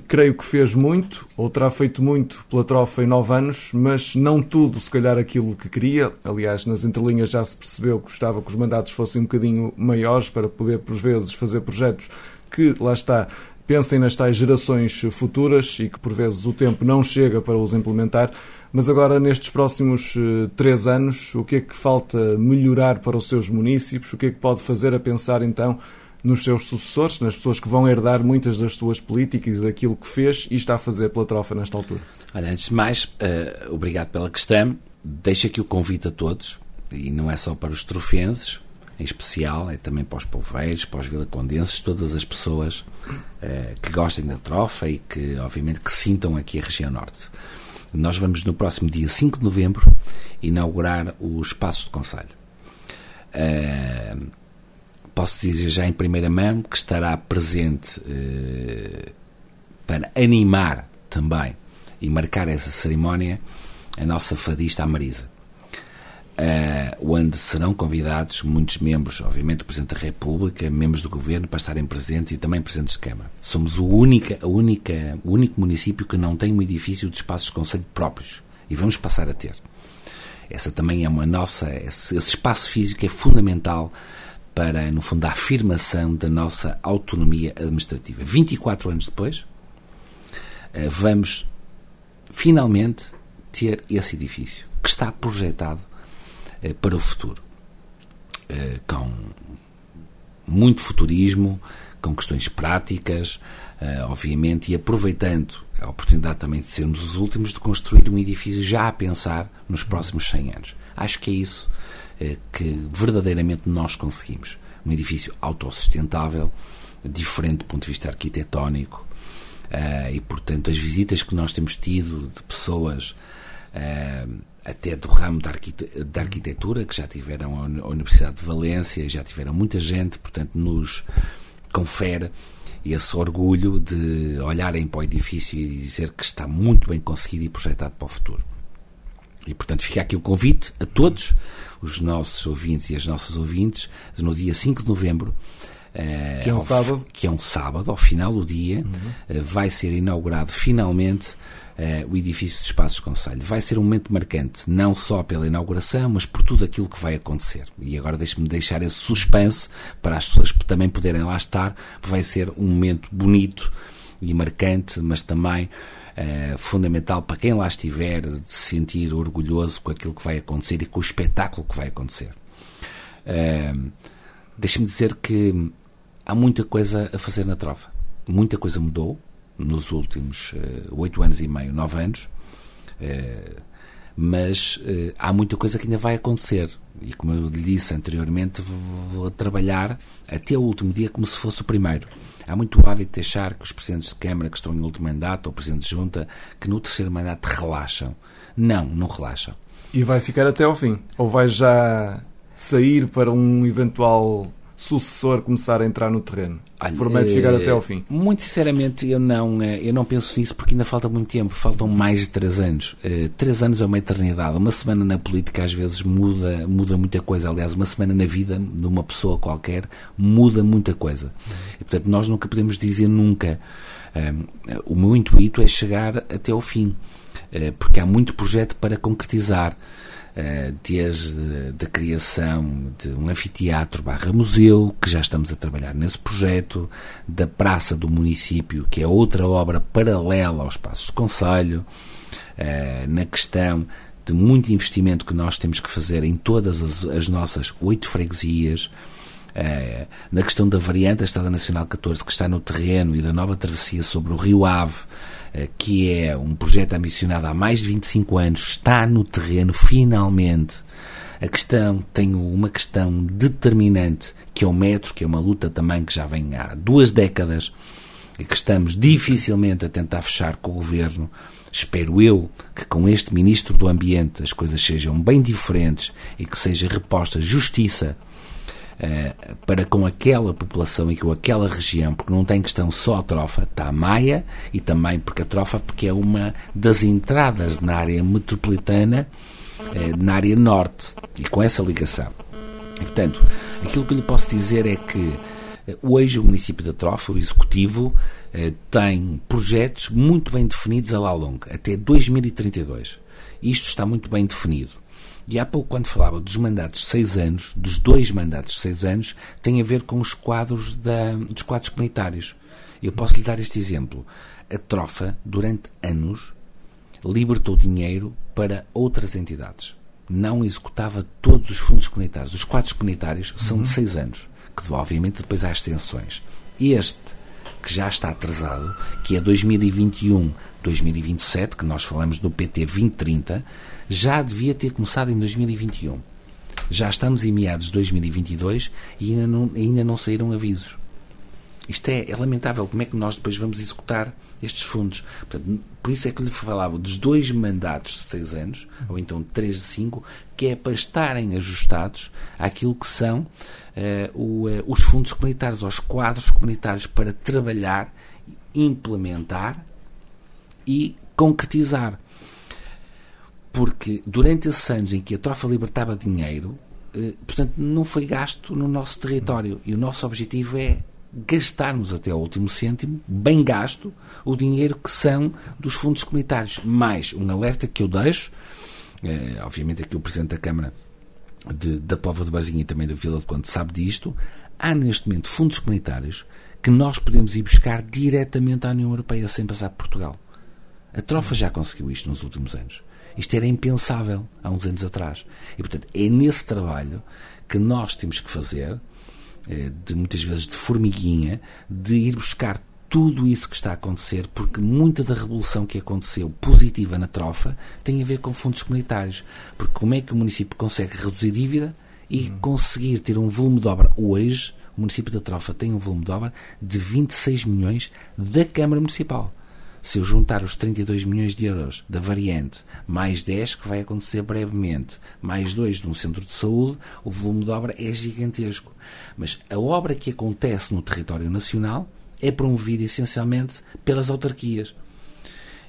S2: Creio que fez muito, ou terá feito muito pela Trofa em 9 anos, mas não tudo, se calhar, aquilo que queria. Aliás, nas entrelinhas já se percebeu que gostava que os mandatos fossem um bocadinho maiores para poder, por vezes, fazer projetos que, lá está, pensem nas tais gerações futuras e que, por vezes, o tempo não chega para os implementar. Mas agora, nestes próximos 3 anos, o que é que falta melhorar para os seus municípios? O que é que pode fazer a pensar, então, nos seus sucessores, nas pessoas que vão herdar muitas das suas políticas e daquilo que fez e está a fazer pela Trofa nesta altura?
S3: Olha, antes de mais, obrigado pela questão. Deixo aqui o convite a todos, e não é só para os trofenses, em especial, é também para os poveiros, para os vilacondenses, todas as pessoas que gostem da Trofa e que, obviamente, que sintam aqui a região norte. Nós vamos, no próximo dia 5 de novembro, inaugurar os Espaços de Conselho. Posso dizer já em primeira mão que estará presente para animar também e marcar essa cerimónia a nossa fadista, a Marisa, onde serão convidados muitos membros, obviamente o Presidente da República, membros do Governo, para estarem presentes e também Presidentes de Câmara. Somos o único município que não tem um edifício de espaços de conselho próprios e vamos passar a ter. Essa também é esse espaço físico é fundamental para, no fundo, a afirmação da nossa autonomia administrativa. 24 anos depois, vamos finalmente ter esse edifício que está projetado para o futuro, com muito futurismo, com questões práticas, obviamente, e aproveitando a oportunidade também de sermos os últimos de construir um edifício já a pensar nos próximos 100 anos. Acho que é isso que verdadeiramente nós conseguimos. Um edifício autossustentável, diferente do ponto de vista arquitetónico, e, portanto, as visitas que nós temos tido de pessoas até do ramo da arquitetura, que já tiveram a Universidade de Valência, já tiveram muita gente, portanto, nos confere esse orgulho de olharem para o edifício e dizer que está muito bem conseguido e projetado para o futuro. E, portanto, fica aqui o convite a todos os nossos ouvintes e as nossas ouvintes, no dia 5 de novembro,
S2: que é um
S3: sábado, ao final do dia, vai ser inaugurado finalmente o edifício de Espaços de Conselho. Vai ser um momento marcante, não só pela inauguração, mas por tudo aquilo que vai acontecer. E agora deixe-me deixar esse suspense para as pessoas também poderem lá estar. Vai ser um momento bonito e marcante, mas também fundamental para quem lá estiver, de se sentir orgulhoso com aquilo que vai acontecer e com o espetáculo que vai acontecer. Deixe-me dizer que há muita coisa a fazer na Trofa. Muita coisa mudou nos últimos 8 anos e meio, 9 anos, mas há muita coisa que ainda vai acontecer. E, como eu lhe disse anteriormente, vou trabalhar até o último dia como se fosse o primeiro. Há muito hábito de achar que os presidentes de Câmara que estão em último mandato, ou presidente de Junta, que no terceiro mandato relaxam. Não relaxam.
S2: E vai ficar até ao fim? Ou vai já sair para um eventual sucessor começar a entrar no terreno? Promete ficar até ao fim?
S3: Muito sinceramente, eu não penso nisso, porque ainda falta muito tempo. Faltam mais de 3 anos. 3 anos é uma eternidade. Uma semana na política às vezes muda muita coisa. Aliás, uma semana na vida de uma pessoa qualquer muda muita coisa. E, portanto, nós nunca podemos dizer nunca. O meu intuito é chegar até ao fim, porque há muito projeto para concretizar. Desde a criação de um anfiteatro /museu, que já estamos a trabalhar nesse projeto, da Praça do Município, que é outra obra paralela aos Espaços de Conselho, na questão de muito investimento que nós temos que fazer em todas as nossas 8 freguesias, na questão da variante da Estrada Nacional 14, que está no terreno, e da nova travessia sobre o Rio Ave, que é um projeto ambicionado há mais de 25 anos, está no terreno finalmente. Tenho uma questão determinante, que é o metro, que é uma luta também que já vem há 2 décadas e que estamos dificilmente a tentar fechar com o Governo. Espero eu que com este Ministro do Ambiente as coisas sejam bem diferentes e que seja reposta justiça para com aquela população e com aquela região, porque não tem questão só a Trofa, está a Maia e também porque a Trofa porque é uma das entradas na área metropolitana, na área norte, e com essa ligação. E, portanto, aquilo que lhe posso dizer é que hoje o município da Trofa, o Executivo, tem projetos muito bem definidos a lá longo, até 2032. Isto está muito bem definido. E há pouco, quando falava dos mandatos de 6 anos, dos 2 mandatos de 6 anos, tem a ver com os quadros dos quadros comunitários. Eu posso lhe dar este exemplo. A Trofa, durante anos, libertou dinheiro para outras entidades. Não executava todos os fundos comunitários. Os quadros comunitários são de 6 anos, que obviamente depois há extensões. Este, que já está atrasado, que é 2021-2027, que nós falamos do PT 2030, já devia ter começado em 2021. Já estamos em meados de 2022 e ainda não saíram avisos. Isto é lamentável. Como é que nós depois vamos executar estes fundos? Portanto, por isso é que lhe falava dos 2 mandatos de 6 anos, ou então 3 de 5, que é para estarem ajustados àquilo que são os fundos comunitários, aos quadros comunitários, para trabalhar, implementar e concretizar. Porque durante esses anos em que a Trofa libertava dinheiro, portanto, não foi gasto no nosso território. E o nosso objetivo é gastarmos até ao último cêntimo, bem gasto, o dinheiro que são dos fundos comunitários. Mais um alerta que eu deixo, obviamente aqui o Presidente da Câmara da Póvoa de Varzim e também da Vila de Conde sabe disto, há neste momento fundos comunitários que nós podemos ir buscar diretamente à União Europeia sem passar por Portugal. A Trofa já conseguiu isto nos últimos anos. Isto era impensável há uns anos atrás. E, portanto, é nesse trabalho que nós temos que fazer, de muitas vezes de formiguinha, de ir buscar tudo isso que está a acontecer, porque muita da revolução que aconteceu positiva na Trofa tem a ver com fundos comunitários. Porque como é que o município consegue reduzir dívida e conseguir ter um volume de obra? Hoje, o município da Trofa tem um volume de obra de 26 milhões da Câmara Municipal. Se eu juntar os 32 milhões de euros da variante, mais 10 que vai acontecer brevemente, mais 2 de um centro de saúde, o volume de obra é gigantesco. Mas a obra que acontece no território nacional é promovida essencialmente pelas autarquias.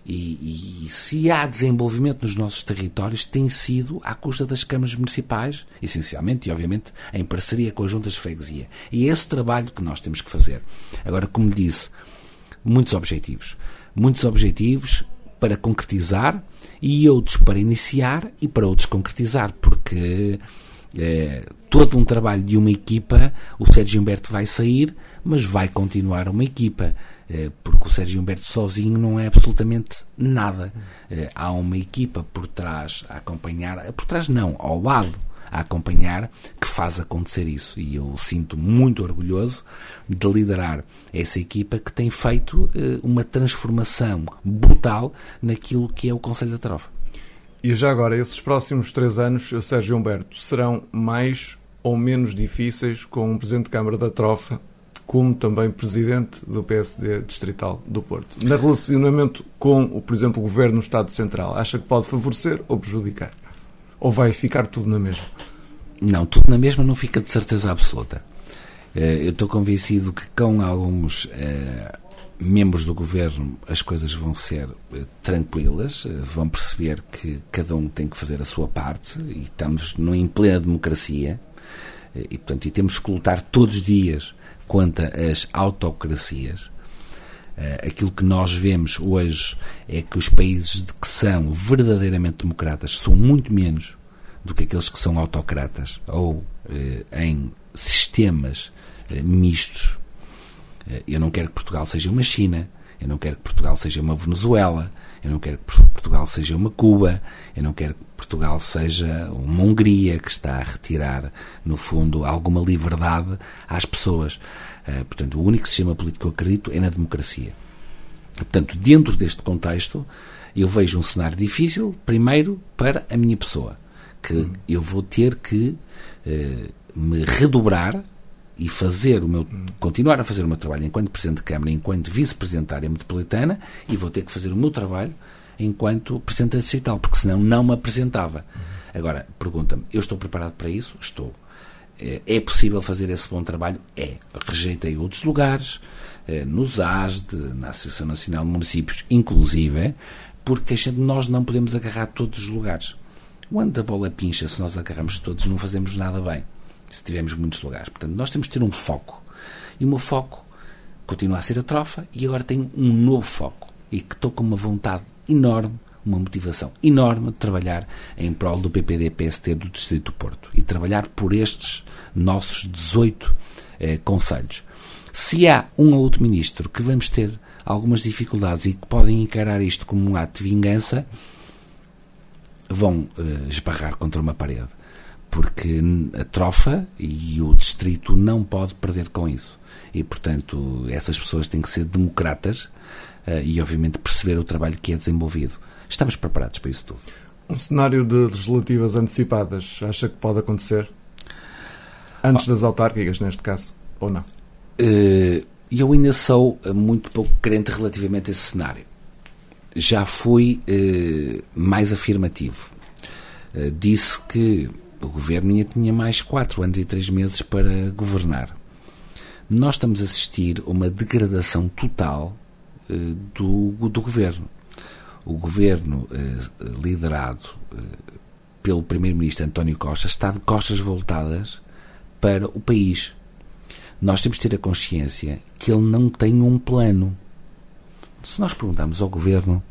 S3: E se há desenvolvimento nos nossos territórios, tem sido à custa das câmaras municipais, essencialmente, e obviamente em parceria com as juntas de freguesia. E é esse trabalho que nós temos que fazer. Agora, como lhe disse, muitos objetivos para concretizar e outros para iniciar e para outros concretizar, porque todo um trabalho de uma equipa, o Sérgio Humberto vai sair, mas vai continuar uma equipa, porque o Sérgio Humberto sozinho não é absolutamente nada. Há uma equipa por trás a acompanhar, por trás não, ao lado, a acompanhar, que faz acontecer isso. E eu sinto muito orgulhoso de liderar essa equipa que tem feito uma transformação brutal naquilo que é o Conselho da Trofa.
S2: E já agora, esses próximos 3 anos, Sérgio Humberto, serão mais ou menos difíceis com o Presidente de Câmara da Trofa, como também Presidente do PSD Distrital do Porto? No relacionamento com, por exemplo, o Governo do Estado Central, acha que pode favorecer ou prejudicar? Ou vai ficar tudo na mesma?
S3: Não, tudo na mesma não fica de certeza absoluta. Eu estou convencido que com alguns membros do Governo as coisas vão ser tranquilas, vão perceber que cada um tem que fazer a sua parte e estamos em plena democracia e, portanto, temos que lutar todos os dias contra as autocracias. Aquilo que nós vemos hoje é que os países que são verdadeiramente democratas são muito menos do que aqueles que são autocratas ou em sistemas mistos. Eu não quero que Portugal seja uma China, eu não quero que Portugal seja uma Venezuela, eu não quero que Portugal seja uma Cuba, eu não quero que Portugal seja uma Hungria que está a retirar, no fundo, alguma liberdade às pessoas. Portanto, o único sistema político que eu acredito é na democracia. Portanto, dentro deste contexto, eu vejo um cenário difícil, primeiro, para a minha pessoa, que eu vou ter que me redobrar e continuar a fazer o meu trabalho enquanto Presidente de Câmara, enquanto Vice-Presidente da área metropolitana, e vou ter que fazer o meu trabalho enquanto Presidente Distrital, porque senão não me apresentava. Agora, pergunta-me, eu estou preparado para isso? Estou. É possível fazer esse bom trabalho? É. Rejeitei outros lugares, nos ASD, na Associação Nacional de Municípios, inclusive, porque nós não podemos agarrar todos os lugares. Onde a bola pincha, se nós agarramos todos, não fazemos nada bem, se tivermos muitos lugares. Portanto, nós temos que ter um foco. E o meu foco continua a ser a trofa, e agora tenho um novo foco. E que estou com uma vontade enorme, uma motivação enorme de trabalhar em prol do PPD-PST do Distrito do Porto. E trabalhar por estes nossos 18 concelhos. Se há um ou outro ministro que vamos ter algumas dificuldades e que podem encarar isto como um ato de vingança, vão esbarrar contra uma parede, porque a trofa e o distrito não pode perder com isso, e portanto essas pessoas têm que ser democratas e obviamente perceber o trabalho que é desenvolvido. Estamos preparados para isso tudo.
S2: Um cenário de legislativas antecipadas, acha que pode acontecer? Antes das autárquicas, neste caso, ou não?
S3: Eu ainda sou muito pouco crente relativamente a esse cenário. Já fui mais afirmativo. Disse que o governo tinha mais 4 anos e 3 meses para governar. Nós estamos a assistir a uma degradação total do governo. O governo liderado pelo primeiro-ministro António Costa está de costas voltadas para o país. Nós temos de ter a consciência que ele não tem um plano. Se nós perguntarmos ao governo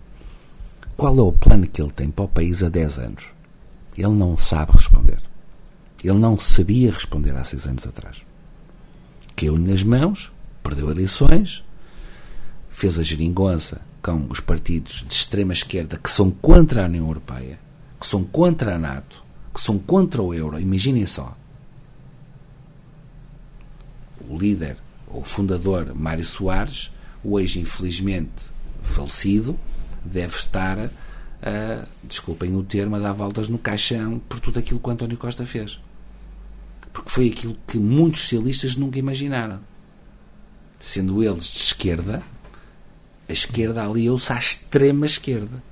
S3: qual é o plano que ele tem para o país há 10 anos, ele não sabe responder. Ele não sabia responder há 6 anos atrás. Caiu nas mãos, perdeu eleições, fez a geringonça com os partidos de extrema-esquerda que são contra a União Europeia, que são contra a NATO, que são contra o euro. Imaginem só. O líder, o fundador Mário Soares, hoje infelizmente falecido, deve estar desculpem o termo, a dar voltas no caixão por tudo aquilo que o António Costa fez. Porque foi aquilo que muitos socialistas nunca imaginaram. Sendo eles de esquerda, a esquerda aliou-se à extrema esquerda.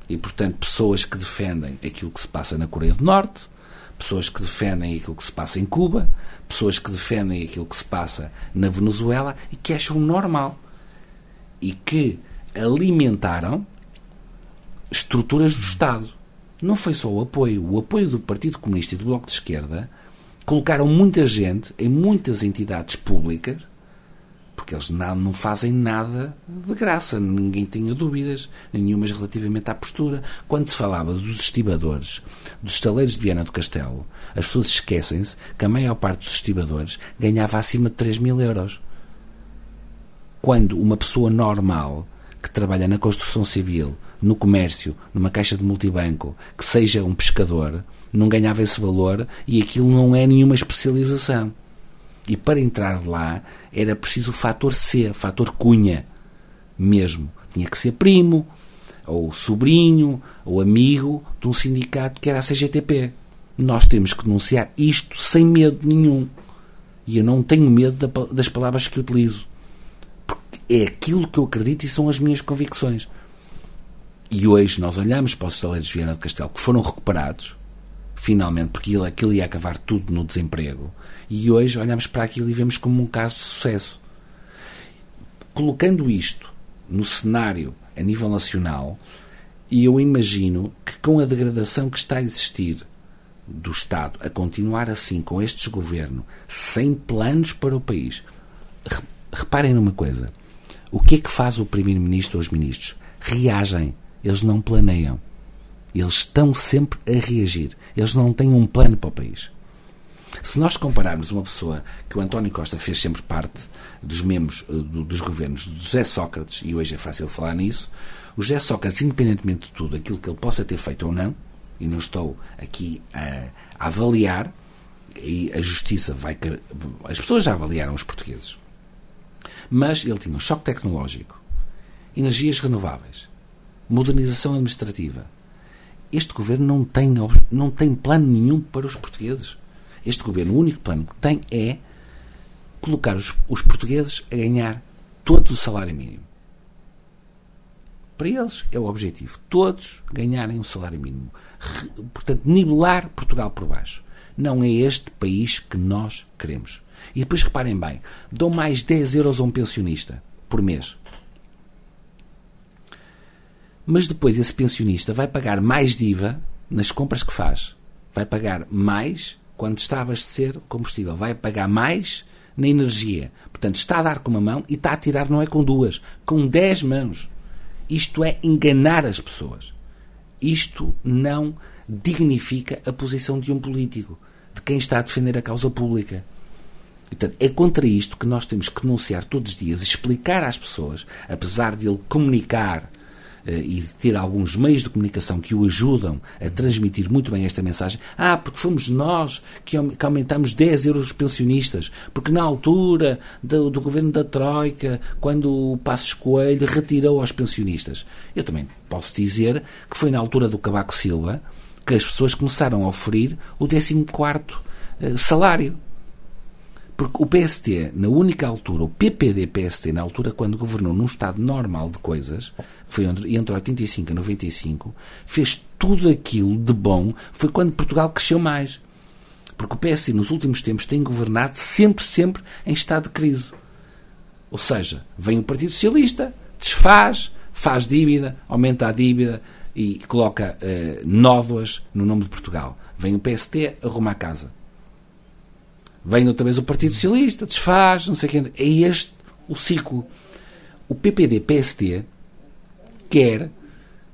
S3: E, portanto, pessoas que defendem aquilo que se passa na Coreia do Norte, pessoas que defendem aquilo que se passa em Cuba, pessoas que defendem aquilo que se passa na Venezuela e que acham normal. E que alimentaram estruturas do Estado. Não foi só o apoio do Partido Comunista e do Bloco de Esquerda colocaram muita gente em muitas entidades públicas, porque eles não fazem nada de graça, ninguém tinha dúvidas nenhumas relativamente à postura. Quando se falava dos estibadores, dos estaleiros de Viana do Castelo, as pessoas esquecem-se que a maior parte dos estibadores ganhava acima de 3.000 euros. Quando uma pessoa normal que trabalha na construção civil, no comércio, numa caixa de multibanco, que seja um pescador, não ganhava esse valor, e aquilo não é nenhuma especialização. E para entrar lá era preciso o fator C, fator cunha mesmo. Tinha que ser primo, ou sobrinho, ou amigo de um sindicato que era a CGTP. Nós temos que denunciar isto sem medo nenhum. E eu não tenho medo das palavras que utilizo. Porque é aquilo que eu acredito e são as minhas convicções. E hoje nós olhamos para os estaleiros de Viana do Castelo que foram recuperados, finalmente, porque aquilo ia acabar tudo no desemprego. E hoje olhamos para aquilo e vemos como um caso de sucesso. Colocando isto no cenário a nível nacional, eu imagino que com a degradação que está a existir do Estado, a continuar assim com este desgoverno, sem planos para o país, reparem numa coisa, o que é que faz o Primeiro-Ministro ou os ministros? Reagem, eles não planeiam. Eles estão sempre a reagir. Eles não têm um plano para o país. Se nós compararmos uma pessoa que o António Costa fez sempre parte dos membros dos governos do José Sócrates, e hoje é fácil falar nisso, o José Sócrates, independentemente de tudo, aquilo que ele possa ter feito ou não, e não estou aqui a avaliar, e a justiça vai... As pessoas já avaliaram os portugueses. Mas ele tinha um choque tecnológico, energias renováveis, modernização administrativa. Este governo não tem plano nenhum para os portugueses. Este governo, o único plano que tem é colocar os portugueses a ganhar todo o salário mínimo. Para eles é o objetivo. Todos ganharem um salário mínimo. Portanto, nivelar Portugal por baixo. Não é este país que nós queremos. E depois reparem bem, dão mais 10 euros a um pensionista por mês. Mas depois esse pensionista vai pagar mais de IVA nas compras que faz. Vai pagar mais quando está a abastecer combustível. Vai pagar mais na energia. Portanto, está a dar com uma mão e está a tirar, não é com duas, com 10 mãos. Isto é enganar as pessoas. Isto não dignifica a posição de um político, de quem está a defender a causa pública. Portanto, é contra isto que nós temos que denunciar todos os dias, explicar às pessoas, apesar de ele comunicar e de ter alguns meios de comunicação que o ajudam a transmitir muito bem esta mensagem. Porque fomos nós que aumentamos 10 euros os pensionistas, porque na altura do governo da Troika, quando o Passos Coelho retirou aos pensionistas. Eu também posso dizer que foi na altura do Cavaco Silva que as pessoas começaram a oferir o 14º salário. Porque o PST, na única altura, o PPD-PST, na altura quando governou num estado normal de coisas, foi entre 85 e 95, fez tudo aquilo de bom, foi quando Portugal cresceu mais. Porque o PST, nos últimos tempos, tem governado sempre em estado de crise. Ou seja, vem o Partido Socialista, desfaz, faz dívida, aumenta a dívida e coloca nódoas no nome de Portugal. Vem o PST, arruma a casa. Vem outra vez o Partido Socialista, desfaz, não sei o quê. É este o ciclo. O PPD-PST quer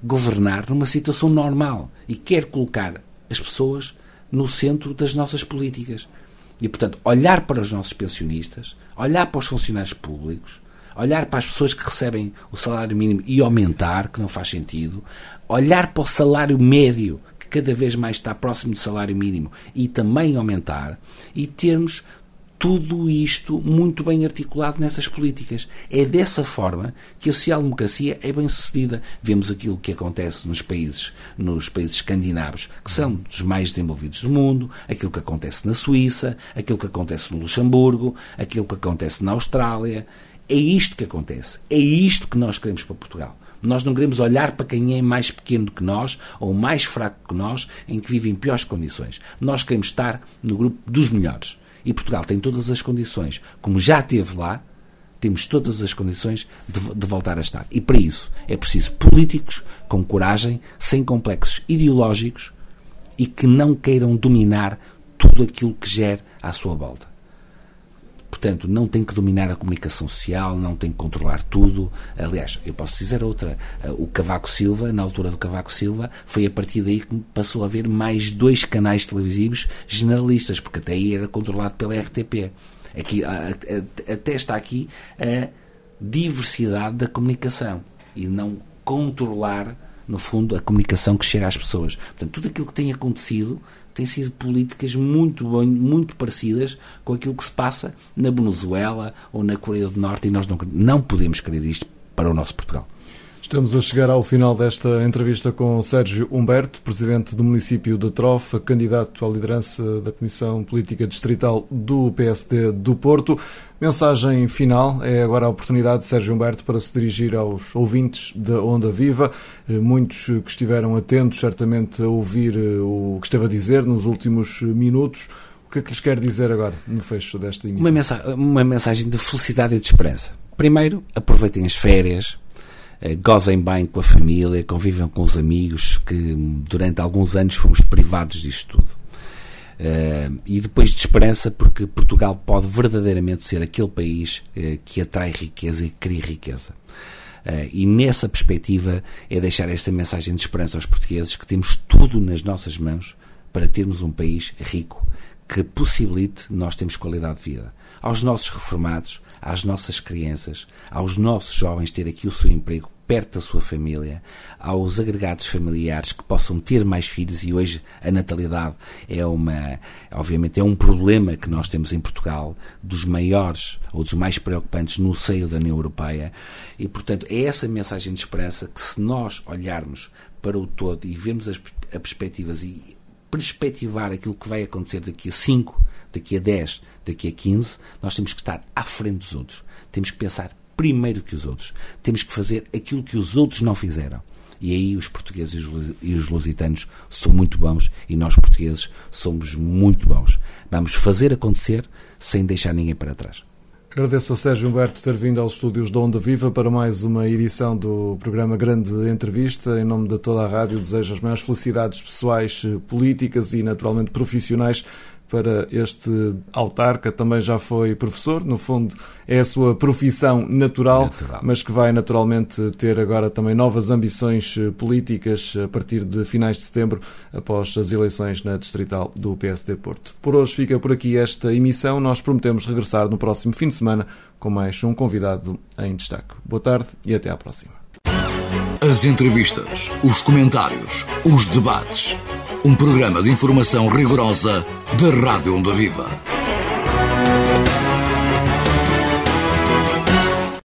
S3: governar numa situação normal e quer colocar as pessoas no centro das nossas políticas. E, portanto, olhar para os nossos pensionistas, olhar para os funcionários públicos, olhar para as pessoas que recebem o salário mínimo e aumentar, que não faz sentido, olhar para o salário médio, cada vez mais está próximo do salário mínimo e também aumentar, e termos tudo isto muito bem articulado nessas políticas. É dessa forma que a social-democracia é bem-sucedida. Vemos aquilo que acontece nos países escandinavos, que são dos mais desenvolvidos do mundo, aquilo que acontece na Suíça, aquilo que acontece no Luxemburgo, aquilo que acontece na Austrália. É isto que acontece. É isto que nós queremos para Portugal. Nós não queremos olhar para quem é mais pequeno do que nós ou mais fraco que nós, em que vive em piores condições. Nós queremos estar no grupo dos melhores. E Portugal tem todas as condições. Como já esteve lá, temos todas as condições de voltar a estar. E para isso é preciso políticos com coragem, sem complexos ideológicos e que não queiram dominar tudo aquilo que gere à sua volta. Portanto, não tem que dominar a comunicação social, não tem que controlar tudo. Aliás, eu posso dizer outra. O Cavaco Silva, na altura do Cavaco Silva, foi a partir daí que passou a haver mais 2 canais televisivos generalistas, porque até aí era controlado pela RTP. Aqui, até está aqui a diversidade da comunicação e não controlar, no fundo, a comunicação que chega às pessoas. Portanto, tudo aquilo que tem acontecido tem sido políticas muito parecidas com aquilo que se passa na Venezuela ou na Coreia do Norte, e nós não podemos querer isto para o nosso Portugal.
S2: Estamos a chegar ao final desta entrevista com Sérgio Humberto, presidente do município de Trofa, candidato à liderança da Comissão Política Distrital do PSD do Porto. Mensagem final, é agora a oportunidade de Sérgio Humberto para se dirigir aos ouvintes da Onda Viva, muitos que estiveram atentos certamente a ouvir o que esteve a dizer nos últimos minutos. O que é que lhes quer dizer agora no fecho desta emissão?
S3: Uma mensagem de felicidade e de esperança. Primeiro, aproveitem as férias, gozem bem com a família, convivam com os amigos, que durante alguns anos fomos privados disto tudo. E depois de esperança, porque Portugal pode verdadeiramente ser aquele país que atrai riqueza e cria riqueza. E nessa perspectiva é deixar esta mensagem de esperança aos portugueses, que temos tudo nas nossas mãos para termos um país rico, que possibilite nós termos qualidade de vida. Aos nossos reformados, às nossas crianças, aos nossos jovens ter aqui o seu emprego perto da sua família, aos agregados familiares que possam ter mais filhos, e hoje a natalidade obviamente é um problema que nós temos em Portugal, dos maiores ou dos mais preocupantes no seio da União Europeia, e portanto é essa mensagem de esperança que, se nós olharmos para o todo e vermos as perspectivas e perspectivar aquilo que vai acontecer daqui a 5, daqui a 10, daqui a 15, nós temos que estar à frente dos outros. Temos que pensar primeiro que os outros. Temos que fazer aquilo que os outros não fizeram. E aí os portugueses e os lusitanos são muito bons e nós portugueses somos muito bons. Vamos fazer acontecer sem deixar ninguém para trás.
S2: Agradeço a Sérgio Humberto ter vindo aos estúdios da Onda Viva para mais uma edição do programa Grande Entrevista. Em nome de toda a rádio, desejo as maiores felicidades pessoais, políticas e naturalmente profissionais para este autarca. Também já foi professor, no fundo é a sua profissão natural, mas que vai naturalmente ter agora também novas ambições políticas a partir de finais de setembro, após as eleições na distrital do PSD Porto. Por hoje fica por aqui esta emissão. Nós prometemos regressar no próximo fim de semana com mais um convidado em destaque. Boa tarde e até à próxima.
S1: As entrevistas, os comentários, os debates. Um programa de informação rigorosa da Rádio Onda Viva.